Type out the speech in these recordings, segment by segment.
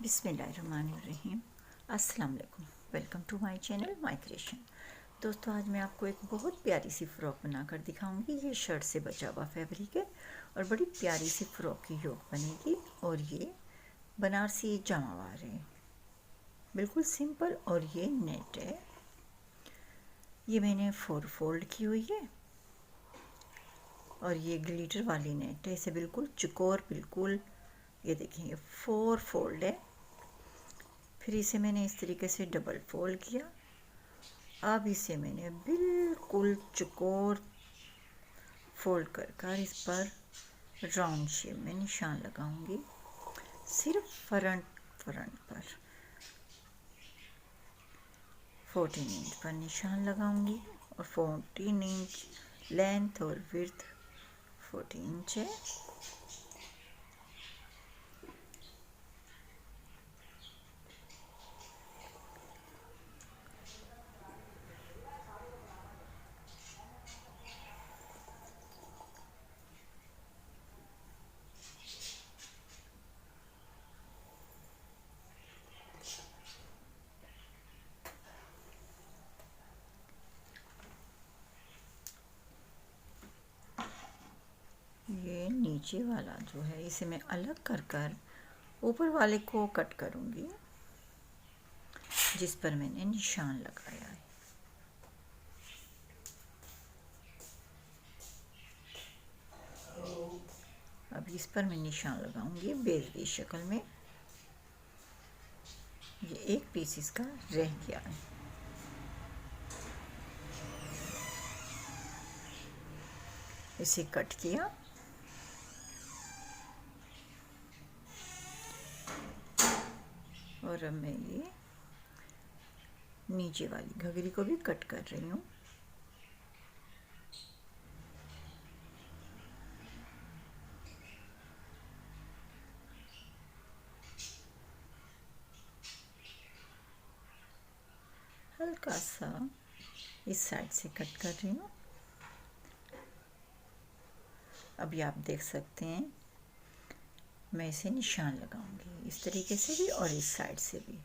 बिस्मिल्लाहिर्रहमानिर्रहीम। अस्सलाम वालेकुम। Welcome to my channel mycreation। दोस्तों, आज मैं आपको एक बहुत प्यारी सी फ़्रॉक बनाकर दिखाऊंगी। ये शर्ट से बचा हुआ फैब्रिक है और बड़ी प्यारी सी फ़्रॉक की योक बनेगी। और ये बनारसी जमावार है, बिल्कुल सिंपल। और ये नेट है। ये मैंने 4 फोल्ड की हुई है और ये ग्लिटर वाली नेट है। इसे बिल्कुल चकोर, बिल्कुल ये देखिए 4 फोल्ड है। फिर इसे मैंने इस तरीके से डबल फोल्ड किया। अब इसे मैंने बिल्कुल चकोर फोल्ड कर इस पर राउंड शेप में निशान लगाऊंगी। सिर्फ फ्रंट पर 14 इंच पर निशान लगाऊंगी और 14 इंच लेंथ और विड्थ 14 इंच है। ये नीचे वाला जो है इसे मैं अलग कर ऊपर वाले को कट करूंगी जिस पर मैंने निशान लगाया है। अब इस पर मैं निशान लगाऊंगी बेल की शक्ल में। ये एक पीस इसका रह गया है। इसे कट किया और अब मैं ये नीचे वाली घघरी को भी कट कर रही हूँ। हल्का सा इस साइड से कट कर रही हूँ। अभी आप देख सकते हैं मैं इसे निशान लगाऊंगी इस तरीके से भी और इस साइड से भी।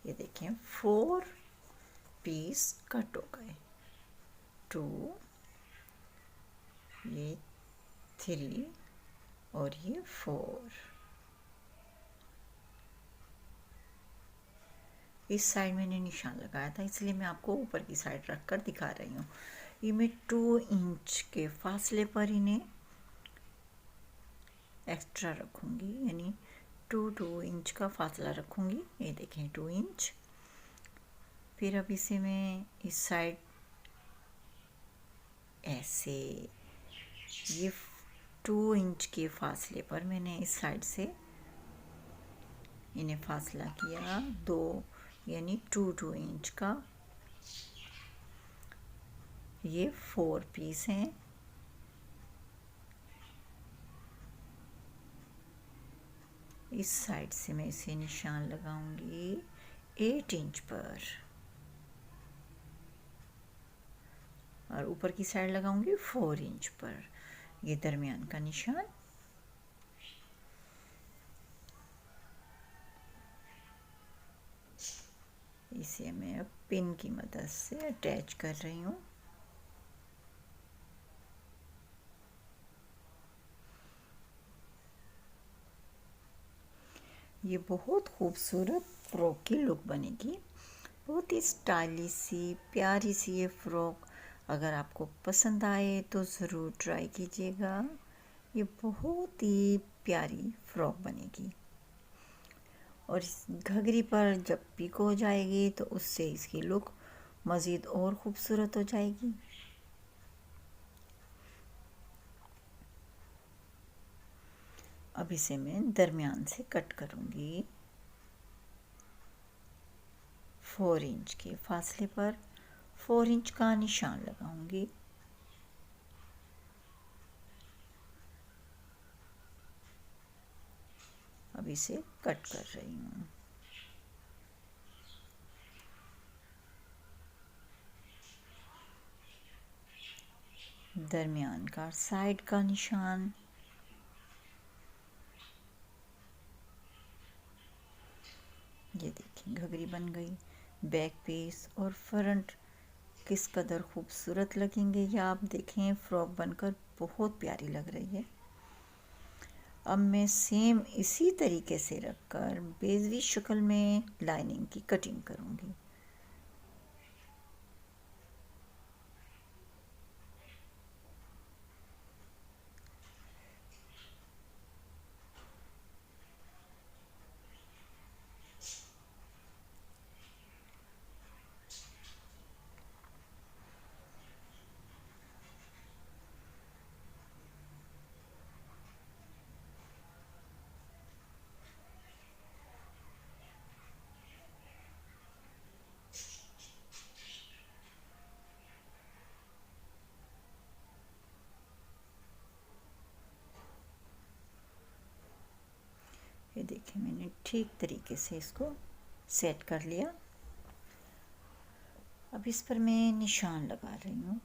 ये देखें 4 पीस कट हो गए। 2, ये 3 और ये 4। इस साइड मैंने निशान लगाया था इसलिए मैं आपको ऊपर की साइड रख कर दिखा रही हूँ। ये मैं 2 इंच के फासले पर इन्हें एक्स्ट्रा रखूँगी, यानी 2 इंच का फासला रखूँगी। ये देखें 2 इंच। फिर अब इसे मैं इस साइड ऐसे ये 2 इंच के फासले पर मैंने इस साइड से इन्हें फासला किया 2, यानी 2 इंच का। ये 4 पीस हैं। इस साइड से मैं इसे निशान लगाऊंगी 8 इंच पर और ऊपर की साइड लगाऊंगी 4 इंच पर। ये दरमियान का निशान। इसे मैं अब पिन की मदद से अटैच कर रही हूँ। ये बहुत खूबसूरत फ्रॉक की लुक बनेगी। बहुत ही स्टाइलिश सी प्यारी सी ये फ्रॉक। अगर आपको पसंद आए तो ज़रूर ट्राई कीजिएगा। ये बहुत ही प्यारी फ्रॉक बनेगी और इस घघरी पर जब पिको हो जाएगी तो उससे इसकी लुक मज़ीद और ख़ूबसूरत हो जाएगी। अब इसे मैं दरमियान से कट करूँगी 4 इंच के फासले पर 4 इंच का निशान लगाऊंगी। अब इसे कट कर रही हूँ। दरमियान का साइड का निशान, ये देखिए घघरी बन गई। बैक पीस और फ्रंट किस कदर खूबसूरत लगेंगे ये आप देखें। फ्रॉक बनकर बहुत प्यारी लग रही है। अब मैं सेम इसी तरीके से रखकर बेजवी शक्ल में लाइनिंग की कटिंग करूँगी। ये देखिए मैंने ठीक तरीके से इसको सेट कर लिया। अब इस पर मैं निशान लगा रही हूँ।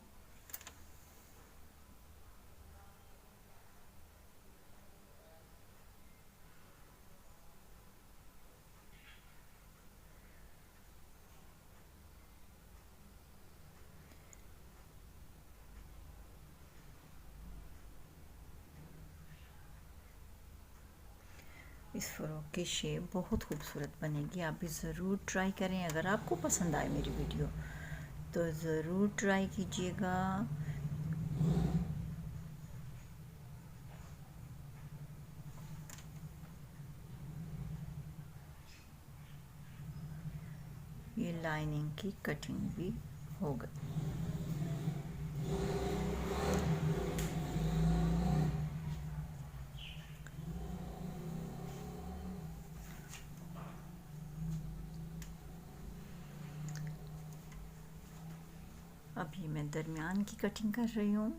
इस फ्रॉक की शेप बहुत खूबसूरत बनेगी। आप भी ज़रूर ट्राई करें। अगर आपको पसंद आए मेरी वीडियो तो ज़रूर ट्राई कीजिएगा। ये लाइनिंग की कटिंग भी हो गई। अभी मैं दरमियान की कटिंग कर रही हूँ।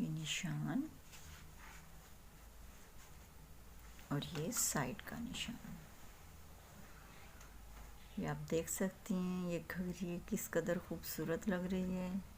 ये निशान और ये साइड का निशान, ये आप देख सकती हैं। ये घघरी किस कदर खूबसूरत लग रही है।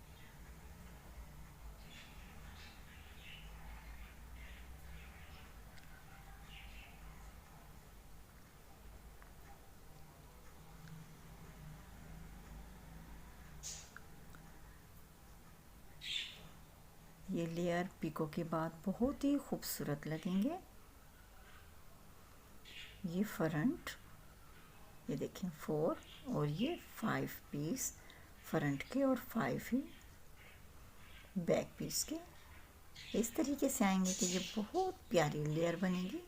ये लेयर पिको के बाद बहुत ही खूबसूरत लगेंगे। ये फ्रंट, ये देखें 4 और ये 5 पीस फ्रंट के और 5 ही बैक पीस के। इस तरीके से आएंगे कि ये बहुत प्यारी लेयर बनेगी।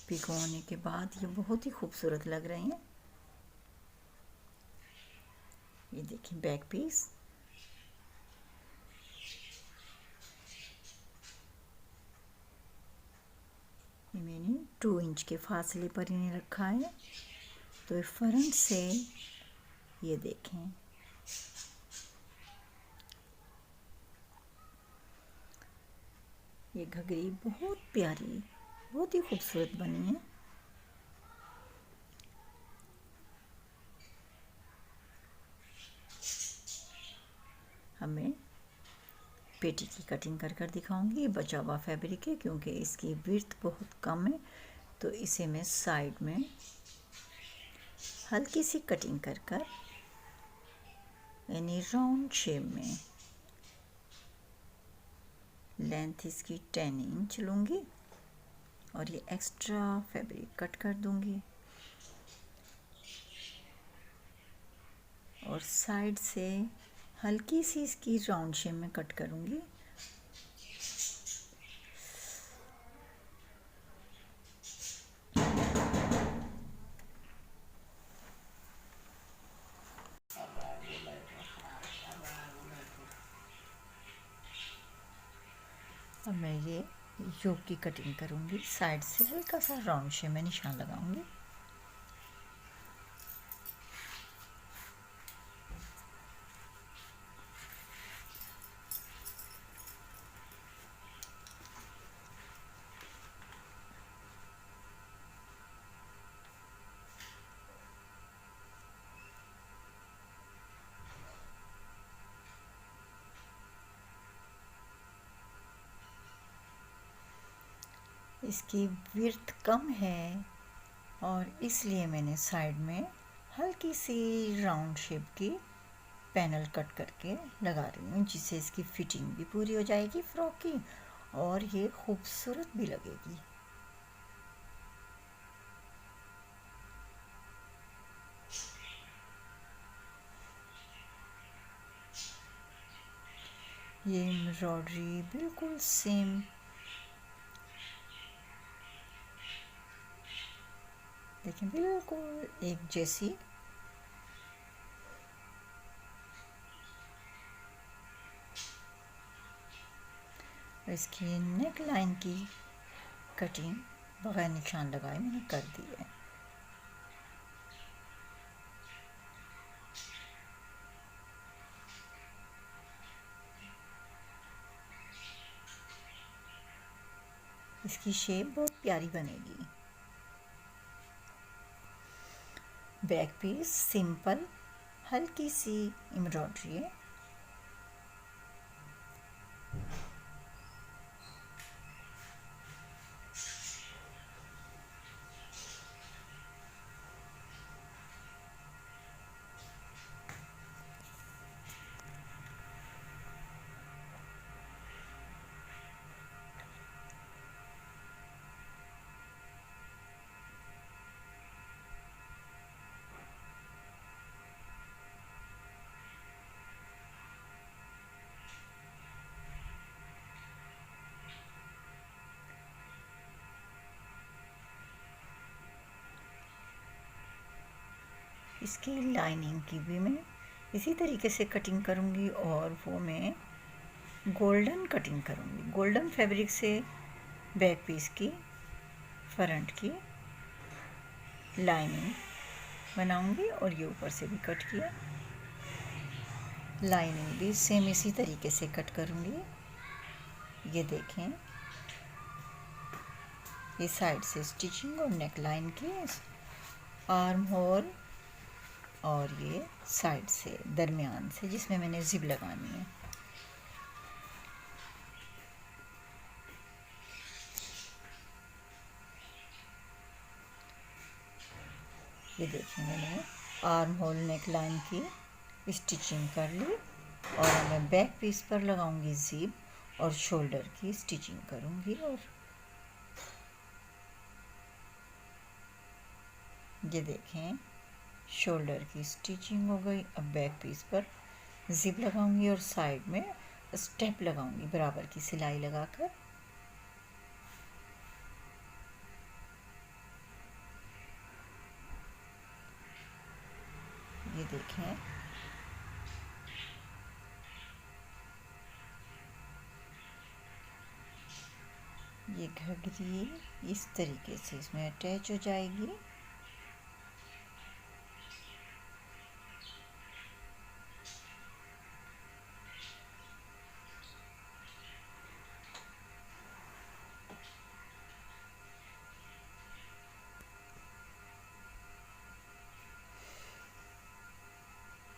पिको होने के बाद ये बहुत ही खूबसूरत लग रही हैं। ये देखिए बैक पीस, ये मैंने 2 इंच के फासले पर इन्हें रखा है। तो फ्रंट से ये देखें, ये घघरी बहुत प्यारी, बहुत ही खूबसूरत बनी है। अब मैं पेटी की कटिंग कर कर दिखाऊंगी। ये बचा हुआ फैब्रिक है क्योंकि इसकी विड्थ बहुत कम है, तो इसे मैं साइड में हल्की सी कटिंग कर कर यानी राउंड शेप में, लेंथ इसकी 10 इंच लूँगी और ये एक्स्ट्रा फैब्रिक कट कर दूँगी और साइड से हल्की सी इसकी राउंड शेप में कट करूँगी। अब मैं ये योक की कटिंग करूँगी। साइड से हल्का सा राउंड शेप में निशान लगाऊंगी। इसकी विड्थ कम है और इसलिए मैंने साइड में हल्की सी राउंड शेप की पैनल कट करके लगा रही हूँ, जिससे इसकी फिटिंग भी पूरी हो जाएगी फ्रॉक की और ये खूबसूरत भी लगेगी। ये एम्ब्रॉयडरी बिल्कुल सेम देखिए, बिल्कुल एक जैसी। इसकी नेक लाइन की कटिंग बगैर निशान लगाए मैंने कर दी है। इसकी शेप बहुत प्यारी बनेगी। बैक पीस सिंपल हल्की सी एम्ब्रॉयडरी है। इसकी लाइनिंग की भी मैं इसी तरीके से कटिंग करूँगी और वो मैं गोल्डन कटिंग करूँगी। गोल्डन फैब्रिक से बैक पीस की फ्रंट की लाइनिंग बनाऊँगी और ये ऊपर से भी कट किया। लाइनिंग भी सेम इसी तरीके से कट करूँगी। ये देखें, ये साइड से स्टिचिंग और नेक लाइन की, आर्म होल और ये साइड से दरमियान से जिसमें मैंने जिप लगानी है। ये देखिए, मैंने आर्म होल नेक लाइन की स्टिचिंग कर ली और मैं बैक पीस पर लगाऊंगी जिप और शोल्डर की स्टिचिंग करूंगी। और ये देखें, शोल्डर की स्टिचिंग हो गई। अब बैक पीस पर जिप लगाऊंगी और साइड में स्टेप लगाऊंगी बराबर की सिलाई लगाकर। ये देखें, ये घघरी इस तरीके से इसमें अटैच हो जाएगी।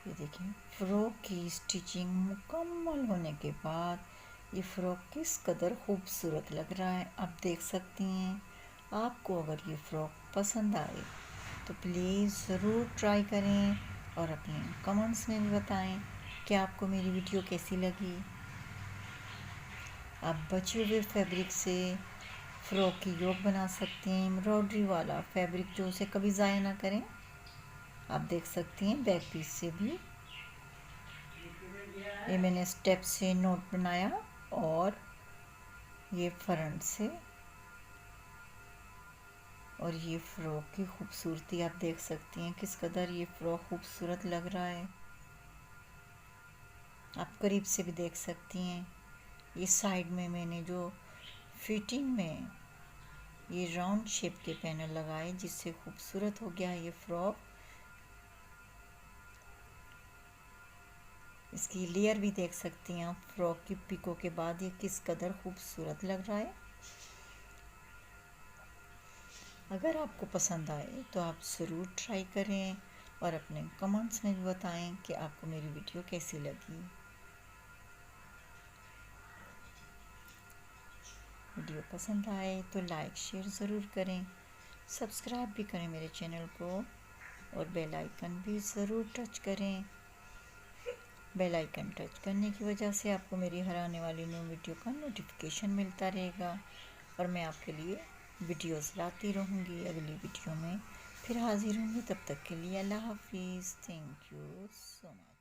ये देखें, फ्रॉक की स्टिचिंग मुकम्मल होने के बाद ये फ़्रॉक किस कदर खूबसूरत लग रहा है आप देख सकती हैं। आपको अगर ये फ़्रॉक पसंद आए तो प्लीज़ ज़रूर ट्राई करें और अपने कमेंट्स में भी बताएं कि आपको मेरी वीडियो कैसी लगी। आप बचे हुए फैब्रिक से फ़्रॉक की योक बना सकती हैं, एम्ब्रॉयडरी वाला फैब्रिक जो उसे कभी ज़ाया ना करें। आप देख सकती हैं बैक पीस से भी ये मैंने स्टेप से नोट बनाया और ये फ्रंट से, और ये फ़्रॉक की खूबसूरती आप देख सकती हैं किस कदर ये फ़्रॉक खूबसूरत लग रहा है। आप करीब से भी देख सकती हैं। ये साइड में मैंने जो फिटिंग में ये राउंड शेप के पैनल लगाए जिससे खूबसूरत हो गया ये फ़्रॉक। इसकी लेयर भी देख सकती हैं आप, फ्रॉक की पिको के बाद ये किस कदर खूबसूरत लग रहा है। अगर आपको पसंद आए तो आप ज़रूर ट्राई करें और अपने कमेंट्स में भी बताएं कि आपको मेरी वीडियो कैसी लगी। वीडियो पसंद आए तो लाइक शेयर ज़रूर करें, सब्सक्राइब भी करें मेरे चैनल को और बेल आइकन भी ज़रूर टच करें। बेल आइकन टच करने की वजह से आपको मेरी हर आने वाली न्यू वीडियो का नोटिफिकेशन मिलता रहेगा और मैं आपके लिए वीडियोस लाती रहूँगी। अगली वीडियो में फिर हाजिर होंगी, तब तक के लिए अल्लाह हाफिज़। Thank you so much.